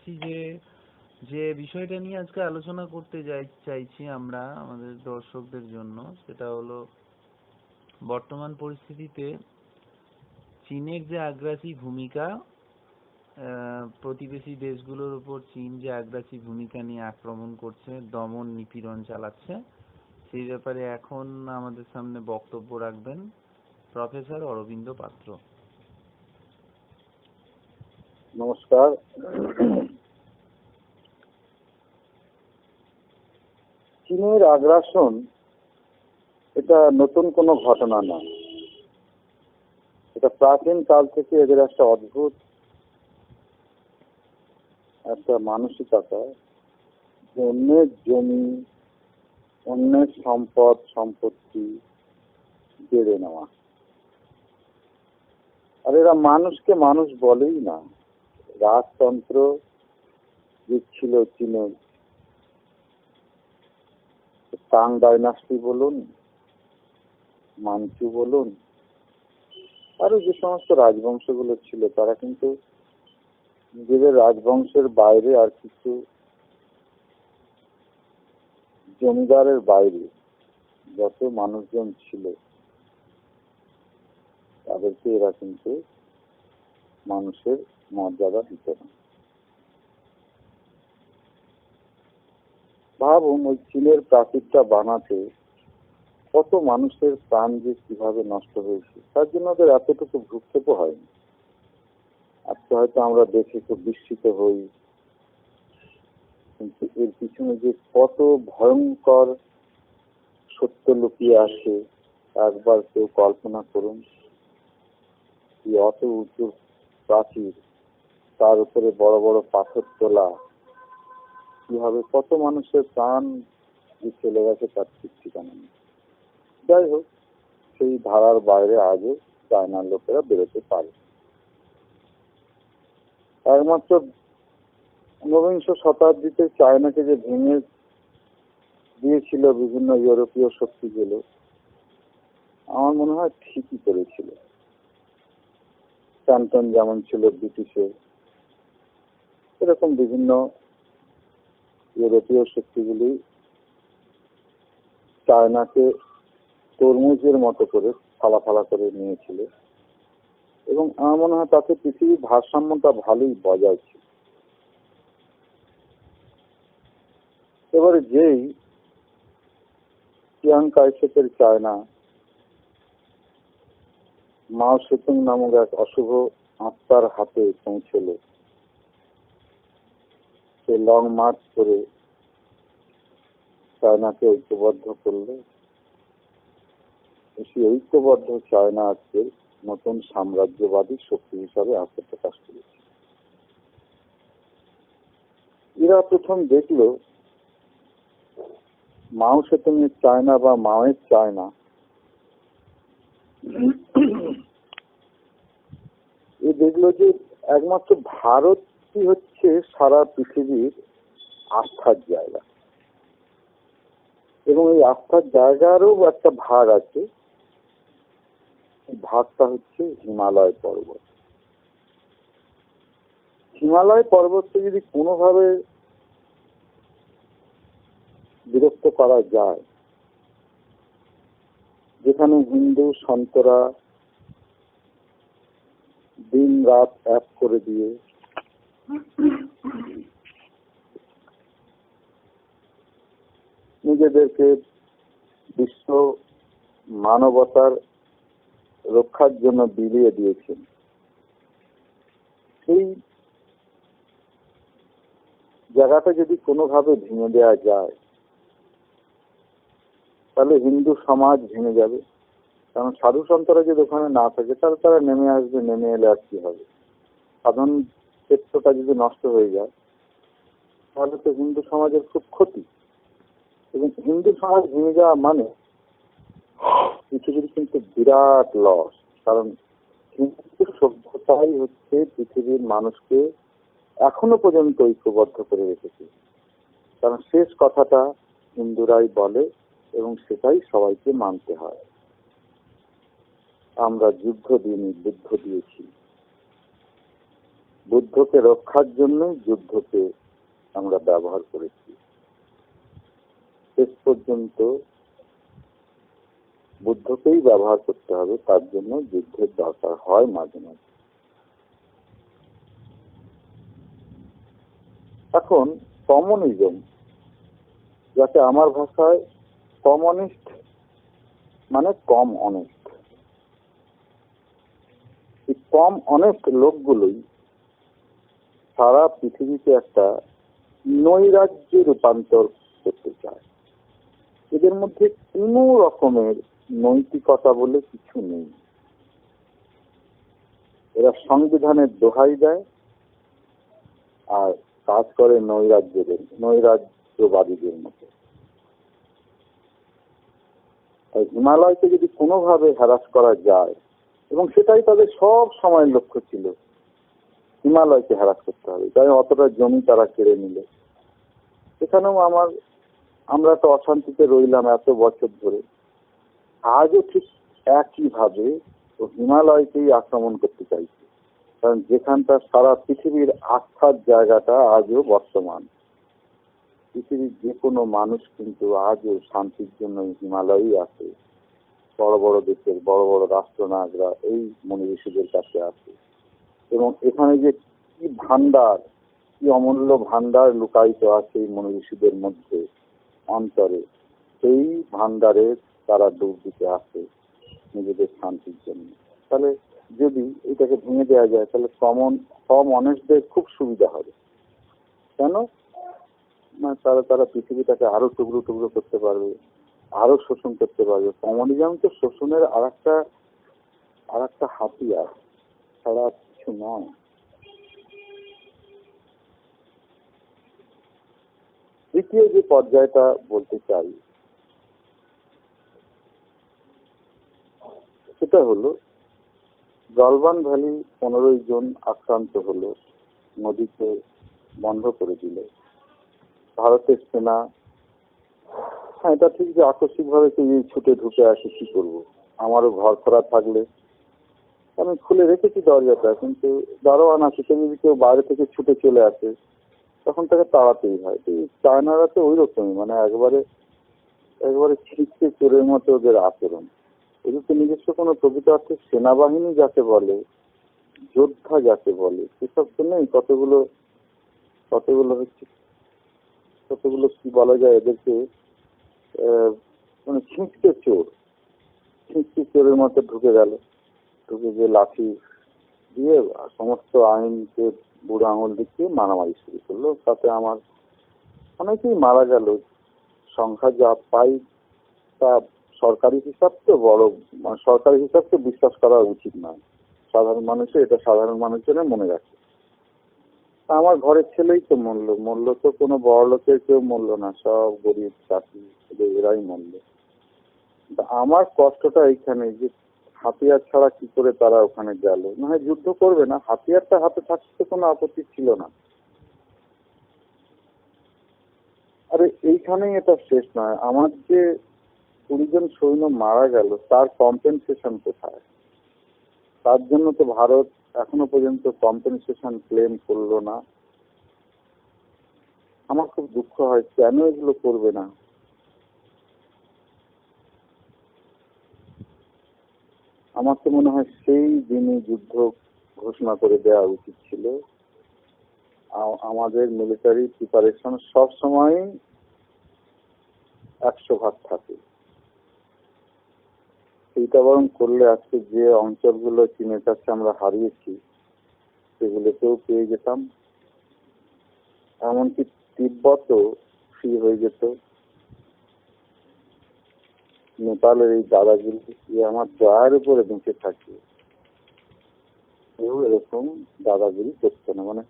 যাচ্ছি যে যে বিষয়টা নিয়ে আজকে আলোচনা করতে চাইছি আমরা আমাদের দর্শকদের জন্য, সেটা হলো বর্তমান পরিস্থিতিতে চীনের যে আগ্রাসী ভূমিকা, প্রতিবেশী দেশগুলোর উপর চীন যে আগ্রাসী ভূমিকা নিয়ে আক্রমণ করছে, দমন নিপীড়ন চালাচ্ছে, সেই ব্যাপারে এখন আমাদের সামনে বক্তব্য রাখবেন প্রফেসর অরবিন্দ পাত্র। নমস্কার। চীনের আগ্রাসন এটা নতুন কোনো ঘটনা না, এটা প্রাচীন কাল থেকে এদের একটা অদ্ভুত একটা মানসিকতা, অন্যের জমি, অন্যের সম্পত্তি কেড়ে নেওয়া। আর এরা মানুষকে মানুষ বলেই না। রাজতন্ত্র যে ছিল চীনের, তাং ডাইনাস্টি বলুন, মানচু বলুন, আরো যে সমস্ত রাজবংশগুলো ছিল, তারা কিন্তু নিজেদের রাজবংশের বাইরে আর কিছু জমিদারের বাইরে যত মানুষজন ছিল তাদেরকে এরা কিন্তু মানুষের মর্যাদা দিত না। ভাবুন, ওই চীনের প্রাচীরটা বানাতে কত মানুষের প্রাণ যে কিভাবে নষ্ট হয়েছে, তার জন্য ওদের এতটুকু ভ্রুক্ষেপ হয়নি। আজকে হয়তো আমরা দেখে খুব বিস্মিত হই, কিন্তু এর পিছনে যে কত ভয়ঙ্কর সত্য লুকিয়ে আছে একবার কেউ কল্পনা করুন। অত উঁচু প্রাচীর, তার উপরে বড় বড় পাথর তোলা, কিভাবে কত মানুষের প্রাণ চলে গেছে তার ঠিক ঠিকানা নেই। যাই হোক, সেই ধারার বাইরে আজও চায়নার লোকেরা বেরোতে পারে। একমাত্র ঊনবিংশ শতাব্দীতে চায়নাকে যে ভেঙে দিয়েছিল বিভিন্ন ইউরোপীয় শক্তিগুলো, আমার মনে হয় ঠিকই করেছিল। ক্যান্টন যেমন ছিল ব্রিটিশের, এরকম বিভিন্ন ইউরোপীয় শক্তিগুলি চায়নাকে তরমুজের মতো করে ফালা ফালা করে নিয়েছিল, এবং আমার মনে হয় তাতে পৃথিবীর ভারসাম্যটা ভালোই বজায় ছিল। এবারে যেই চিয়াং কাই-শেকের চায়না মাও সেতুং নামক এক অশুভ আত্মার হাতে পৌঁছল, সে লং মার্চ করে চায়নাকে ঐক্যবদ্ধ করল। সেই ঐক্যবদ্ধ চায়না আজকে নতুন সাম্রাজ্যবাদী শক্তি হিসাবে আত্মপ্রকাশ করেছে। এরা প্রথম দেখল মাও সেতুং এর চায়না বা মাওয়ের চায়না, এ দেখলো যে একমাত্র ভারতই হচ্ছে সারা পৃথিবীর আস্থার জায়গা, এবং এই আস্থার জায়গারও একটা ভাগ আছে। ভাগটা হচ্ছে হিমালয় পর্বত। হিমালয় পর্বতকে যদি কোনোভাবে বিরক্ত করা যায়, যেখানে হিন্দু সন্তরা দিন রাত এক করে দিয়ে নিজেদেরকে বিশ্ব মানবতার রক্ষার জন্য বিলিয়ে দিয়েছেন, সেই জায়গাটা যদি কোনোভাবে ভেঙে দেওয়া যায়, তাহলে হিন্দু সমাজ ভেঙে যাবে। কারণ সাধু সন্তরা যদি ওখানে না থাকে, তাহলে তারা নেমে আসবে, নেমে এলে আর কি হবে? সাধারণ ক্ষেত্রটা যদি নষ্ট হয়ে যায়, তাহলে তো হিন্দু সমাজের খুব ক্ষতি। এবং হিন্দু সমাজ ভেঙে যাওয়া মানে পৃথিবীর কিন্তু বিরাট লস। কারণ হিন্দু সভ্যতাই হচ্ছে পৃথিবীর মানুষকে এখনো পর্যন্ত ঐক্যবদ্ধ করে রেখেছে। কারণ শেষ কথাটা হিন্দুরাই বলে, এবং সেটাই সবাইকে মানতে হয়। আমরা যুদ্ধ দিইনি, বুদ্ধ দিয়েছি। বুদ্ধকে রক্ষার জন্যই যুদ্ধকে আমরা ব্যবহার করেছি। শেষ পর্যন্ত বুদ্ধকেই ব্যবহার করতে হবে, তার জন্য যুদ্ধের দরকার হয় মাঝে মাঝে। এখন কমিউনিজম, যাতে আমার ভাষায় কমিউনিস্ট মানে কম অনেস্ট, এই কম অনেস্ট লোকগুলোই সারা পৃথিবীতে একটা নৈরাজ্যে রূপান্তর করতে চায়। এদের মধ্যে কোনো রকমের নৈতিকতা বলে কিছু নেই। এরা সংবিধানের দোহাই দেয় আর কাজ করে নৈরাজ্যবাদীদের মতো। হিমালয়কে যদি কোনোভাবে হ্যারাস করা যায়, এবং সেটাই তাদের সব সময় লক্ষ্য ছিল, হিমালয়কে হ্যারাস করতে হবে, তাই অতটা জমি তারা কেড়ে নিল। সেখানেও আমরা তো অশান্তিতে রইলাম এত বছর ধরে। আজও ঠিক একইভাবে হিমালয়কেই আক্রমণ করতে চাইছে, কারণ যেখানটা সারা পৃথিবীর আস্থার জায়গাটা আজও বর্তমান। পৃথিবীর যে কোনো মানুষ কিন্তু আজও শান্তির জন্য হিমালয়ই আসে। বড় বড় দেশের বড় বড় রাষ্ট্রনায়করা এই মুনি ঋষিদের কাছে আসে, এবং এখানে যে কি ভান্ডার, কি অমূল্য ভান্ডার লুকায়িত আছে এই মুনি ঋষিদের মধ্যে অন্তরে, সেই ভান্ডারে তারা ডুব দিতে আসে নিজেদের শান্তির জন্য। তাহলে যদি এটাকে ভেঙে দেওয়া যায়, তাহলে কম অনেস্টদের খুব সুবিধা হবে। কেন? মানে তারা পৃথিবীটাকে আরো টুকরো টুকরো করতে পারবে, আরো শোষণ করতে পারবে। কমিউনিজম তো শোষণের আর একটা হাতিয়ার ছাড়া কিছু নয়। দ্বিতীয় যে পর্যায়টা বলতে চাই, সেটা হলো গালওয়ান ভ্যালি 15 জন আক্রান্ত হলো, নদীকে বন্ধ করে দিল ভারতের সেনা। হ্যাঁ, এটা ঠিক যে আকস্মিকভাবে কেউ ছুটে ঢুকে আসে, কি করবো? আমারও ঘর করা থাকলে আমি খুলে রেখেছি দরজাটা, কিন্তু দারোয়ান আছে, যদি কেউ বাইরে থেকে ছুটে চলে আসে তখন তাকে তাড়াতেই হয়। চায়নারা তো ওই রকমই, মানে একবারে ছিটকে চোরের মতো ওদের আচরণ। এদের তো নিজস্ব কোনো প্রকৃত অর্থে সেনাবাহিনী যাকে বলে, যোদ্ধা যাকে বলে, সেসব তো নেই। কতগুলো কি বলা যায় এদেরকে, মানে ছিঁচকে চোরের মতো ঢুকে গিয়ে লাঠি দিয়ে সমস্ত আইনকে বুড়ো আঙুল দেখিয়ে মারামারি শুরু করলো। তাতে আমার অনেকেই মারা গেল। সংখ্যা যা পাই তা সরকারি হিসাবকে বিশ্বাস করা উচিত নয়। সাধারণ মানুষের মনে রাখে। আমার ঘরের ছেলেই তো মরল তো কোনো বড় লোকের কেউ মরল না, সব গরিব চাষি এরাই মরল। আমার কষ্টটা এইখানে যে হাতিয়ার ছাড়া কি করে তারা ওখানে গেল। না হয় যুদ্ধ করবে না, হাতিয়ারটা হাতে থাকতে কোনো আপত্তি ছিল না। আরে এইখানেই এটা শেষ নয়। আমার যে 20 জন সৈন্য মারা গেল, তার কম্পেনসেশন কোথায়? তার জন্য তো ভারত এখনো পর্যন্ত কম্পেনসেশন ক্লেম করলো না। আমার খুব দুঃখ হয়, কেন এগুলো করবে না? আমার তো মনে হয় সেই দিনই যুদ্ধ ঘোষণা করে দেওয়া উচিত ছিল। আমাদের মিলিটারি প্রিপারেশন সব সময় 100 ভাগ থাকে। সেইটা বরং করলে আজকে যে অঞ্চলগুলো চীনের কাছে আমরা হারিয়েছি সেগুলোকেও পেয়ে যেতাম। এমনকি তিব্বতও ফ্রি হয়ে যেত। নেপালের এই দাদাগিরি আমার দয়ার উপরে বেঁচে থাকে, কেউ এরকম দাদাগিরি করতো না। মানে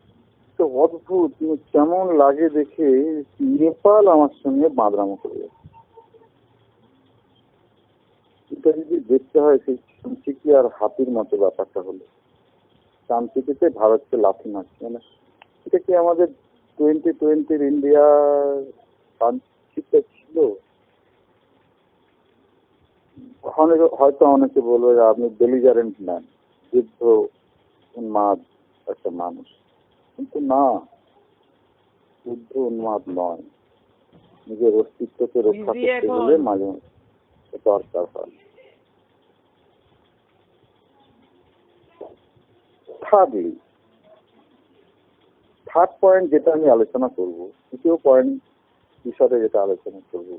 তো অদ্ভুত, কেমন লাগে দেখে। নেপাল আমার সঙ্গে বাঁদরামো করে যাচ্ছে। এটা যদি দেখতে হয় সেই চামচিকি আর হাতির মতো ব্যাপারটা হলো। চামচিকিতে ভারতকে লাথি মারছে, মানে এটা কি আমাদের 2020 ইন্ডিয়া চামচিকিটা ছিল? হয়তো অনেকে বলবে আপনি বেলিজারেন্ট ম্যান, যুদ্ধ উন্মাদ একটা মানুষ। কিন্তু না, যুদ্ধ উন্মাদ নয়, নিজের অস্তিত্বকে রক্ষা করতে হলে মাঝে মাঝে দরকার হয়। থার্ড পয়েন্ট যেটা আমি আলোচনা করব, তৃতীয় পয়েন্ট বিষয়ে যেটা আলোচনা করব,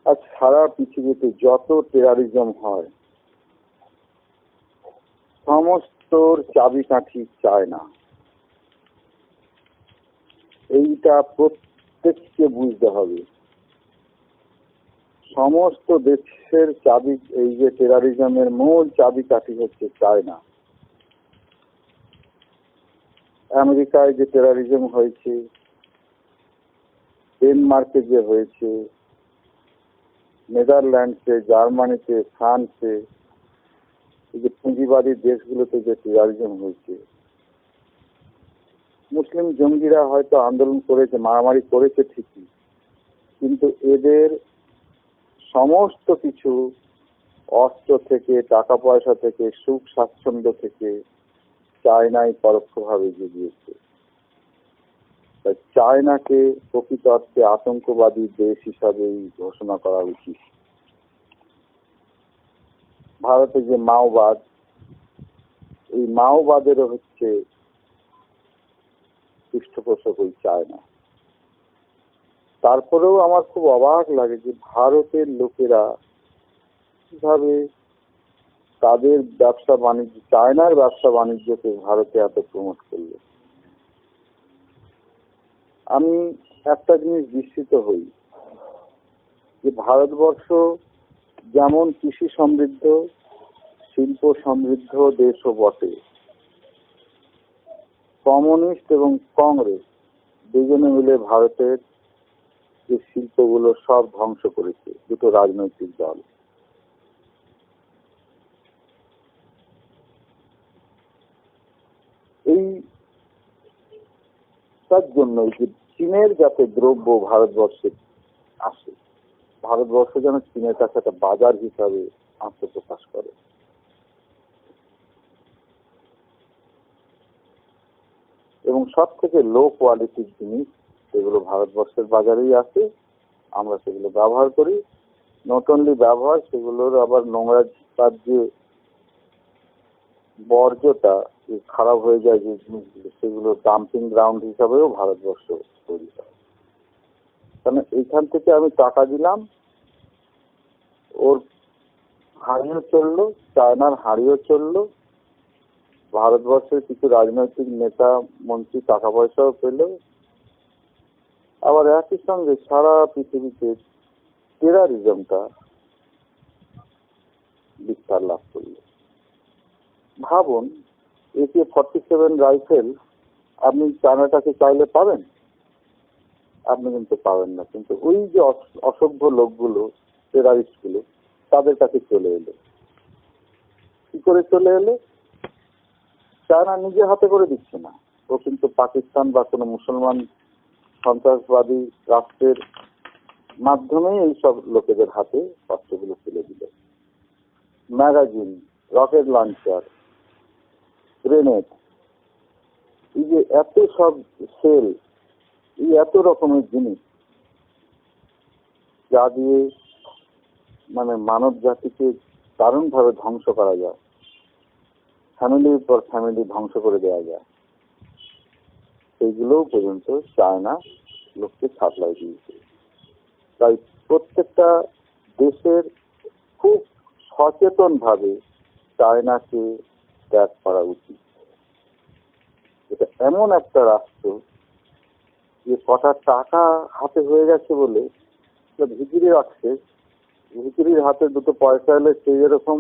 আজ সারা পৃথিবীতে যত টেরারিজম হয় সমস্ত চাবিকাঠি চায়না। এইটা প্রত্যেককে বুঝতে হবে। সমস্ত দেশের চাবি, এই যে টেরারিজমের মূল চাবিকাঠি হচ্ছে চায়না। আমেরিকায় যে টেরারিজম হয়েছে, ডেনমার্কে যে হয়েছে, নেদারল্যান্ডসে, জার্মানিতে, ফ্রান্সে, এই যে পুঁজিবাদী দেশগুলোতে যে টেরারিজম হয়েছে, মুসলিম জঙ্গিরা হয়তো আন্দোলন করেছে, মারামারি করেছে ঠিকই, কিন্তু এদের সমস্ত কিছু অস্ত্র থেকে, টাকা পয়সা থেকে, সুখ স্বাচ্ছন্দ্য থেকে চায়নাই পরোক্ষভাবে জুগিয়েছে। তাই চায়নাকে প্রকৃত অর্থে আতঙ্কবাদী দেশ হিসাবেই ঘোষণা করা উচিত। ভারতে যে মাওবাদ, এই মাওবাদেরও হচ্ছে পৃষ্ঠপোষক ওই চায়না। তারপরেও আমার খুব অবাক লাগে যে ভারতের লোকেরা কিভাবে তাদের ব্যবসা বাণিজ্য, চায়নার ব্যবসা বাণিজ্যকে ভারতে এত প্রমোট করলো। আমি একটা জিনিস বিস্মিত হই যে ভারতবর্ষ যেমন কৃষি সমৃদ্ধ, শিল্প সমৃদ্ধ দেশও বটে, কমিউনিস্ট এবং কংগ্রেস দুজনে মিলে ভারতের যে শিল্পগুলো সব ধ্বংস করেছে, দুটো রাজনৈতিক দল। এই তার জন্য যে চীনের যাতে দ্রব্য ভারতবর্ষে আসে, ভারতবর্ষ যেন চীনের কাছে একটা বাজার হিসাবে আত্মপ্রকাশ করে। এবং সব থেকে লো কোয়ালিটির জিনিস সেগুলো ভারতবর্ষের বাজারেই আসে, আমরা সেগুলো ব্যবহার করি। নট অনলি ব্যবহার, সেগুলোর আবার নোংরা তার যে বর্জ্যটা খারাপ হয়ে যায় যে জিনিসগুলো, সেগুলো ডাম্পিং গ্রাউন্ড হিসাবেও ভারতবর্ষ তৈরি হয়। কারণ এইখান থেকে আমি টাকা দিলাম, ওর হারিয়েও চললো, চায়নার হারিয়েও চললো, ভারতবর্ষের কিছু রাজনৈতিক নেতা মন্ত্রী টাকা পয়সাও পেল, আবার একই সঙ্গে সারা পৃথিবীতে টেরারিজমটা বিস্তার লাভ করল। ভাবুন, AK-47 রাইফেল আপনি চায়নাটাকে চাইলে পাবেন? আপনি কিন্তু পাবেন না। কিন্তু ওই যে অসভ্য লোকগুলো, টেরারিস্ট গুলো, তাদের কাছে চলে এলো। কি করে চলে এলো? চায়না নিজে হাতে করে দিচ্ছে না, ও কিন্তু পাকিস্তান বা কোনো মুসলমান সন্ত্রাসবাদী রাষ্ট্রের মাধ্যমেই এইসব লোকেদের হাতে অস্ত্রগুলো তুলে দিল। ম্যাগাজিন, রকেট লঞ্চার, গ্রেনেড, এই যে এত সব সেল, এই এত রকমের জিনিস যা দিয়ে মানে মানব জাতিকে দারুণভাবে ধ্বংস করা যায়, ফ্যামিলির পর ফ্যামিলি ধ্বংস করে দেওয়া যায়, সেইগুলোও পর্যন্ত চায়না লোককে সাপ্লাই দিয়েছে। তাই প্রত্যেকটা দেশের খুব সচেতন ভাবে চায়নাকে ত্যাগ করা উচিত। এটা এমন একটা রাষ্ট্র যে কটা টাকা হাতে হয়ে গেছে বলে ভিখিরি রাখছে, ভিখিরির হাতে দুটো পয়সা এলে সেই এরকম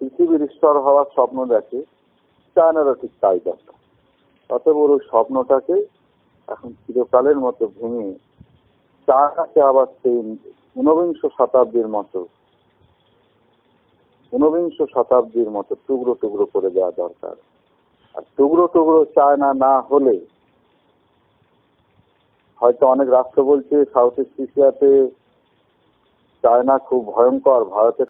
পৃথিবীর ঈশ্বর হওয়ার স্বপ্ন দেখে, চায়নারও ঠিক তাই দেখা। অত বড় স্বপ্নটাকে এখন চিরকালের মতো ভেঙে চায়নাকে আবার সেই ঊনবিংশ শতাব্দীর মতো টুকরো টুকরো করে দেওয়া দরকার। আর টুকরো টুকরো চায়না না হলে হয়তো অনেক রাষ্ট্র বলছে সাউথ ইস্ট এশিয়াতে চায়না খুব ভয়ঙ্কর, ভারতের